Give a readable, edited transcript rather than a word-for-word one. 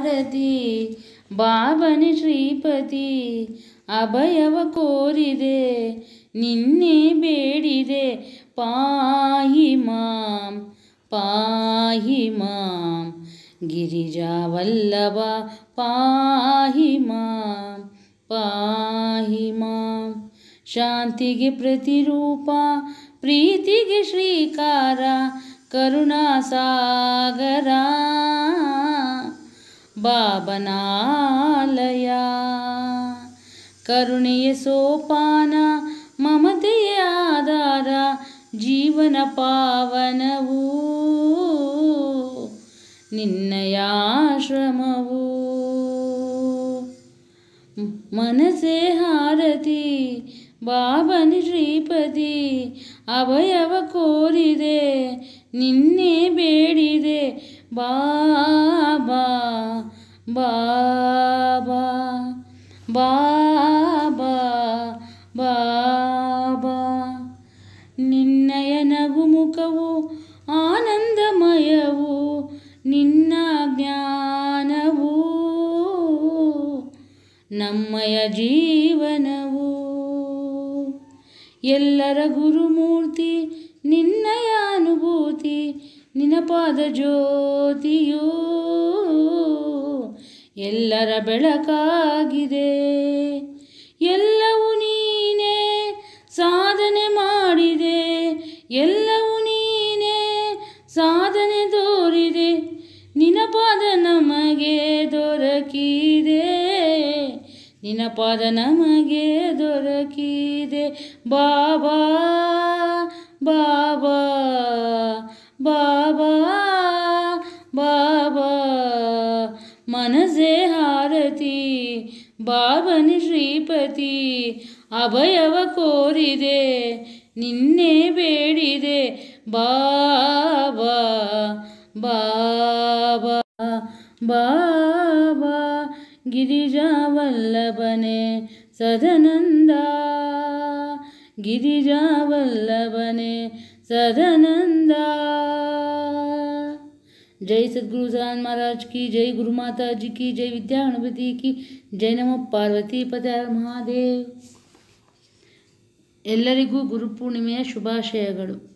ಹಾರತಿ ಬಾಬನೆ ಶ್ರೀಪತಿ ಅಭಯವ ಕೋರಿದೆ ನಿನ್ನೆ ಬೇಡಿದೆ ಪಾಹಿ ಮಾಂ ಗಿರಿಜಾವಲ್ಲಭ ಪಾಹಿ ಮಾಂ ಶಾಂತಿಗೆ ಪ್ರತಿರೂಪ ಪ್ರೀತಿಗೆ ಶ್ರೀಕಾರ ಕರುಣಾಸಾಗರ ಬಾಬನಾಲಯ ಕರುಣೆಯ ಸೋಪಾನ ಮಮತೆಯ ಆಧಾರ ಜೀವನ ಪಾವನವು ನಿನ್ನಯಾಶ್ರಮವು ಮನಸೆ ಹಾರತಿ ಬಾಬನಿ ಶ್ರೀಪತಿ ಅಭಯವ ಕೋರಿದೆ ನಿನ್ನೆ ಬೇಡಿದೆ ಬಾಬಾ ಬಾಬಾ ಬಾಬಾ ಬಾಬಾ ನಿನ್ನಯ ನಗುಮುಖವು ಆನಂದಮಯವು ನಿನ್ನ ಜ್ಞಾನವು ನಮ್ಮಯ ಜೀವನವು ಎಲ್ಲರ ಗುರುಮೂರ್ತಿ ನಿನ್ನಯ ಅನುಭೂತಿ ನಿನ್ನ ಪಾದ ಜ್ಯೋತಿಯು ಎಲ್ಲರ ಬೆಳಕಾಗಿದೆ ಎಲ್ಲವೂ ನೀನೇ ಸಾಧನೆ ಮಾಡಿದೆ ಎಲ್ಲವೂ ನೀನೇ ಸಾಧನೆ ತೋರಿದೆ ನಿನ್ನ ಪಾದ ನಮಗೆ ದೊರಕಿದೆ ನಿನ್ನ ಪಾದ ನಮಗೆ ದೊರಕಿದೆ ಬಾಬಾ ಬಾಬಾ ಬಾಬಾ ಬಾಬಾ ಮನಸೆ ಹಾರತಿ ಬಾಬನಿ ಶ್ರೀಪತಿ ಅಭಯವ ಕೋರಿದೆ ನಿನ್ನೆ ಬೇಡಿದೆ ಬಾಬಾ ಬಾಬಾ ಬಾಬಾ ಗಿರಿಜಾವಲ್ಲಭನೆ ಸದಾನಂದ ಗಿರಿಜಾವಲ್ಲಭನೆ सदानंद। जय सद्गुरु सदानंद महाराज की जय, गुरु माता जी की जय, विद्या गणपति की जय, नमो पार्वती पते महादेव। ಎಲ್ಲರಿಗೂ ಗುರುಪೂರ್ಣಿಮೆಯ ಶುಭಾಶಯಗಳು।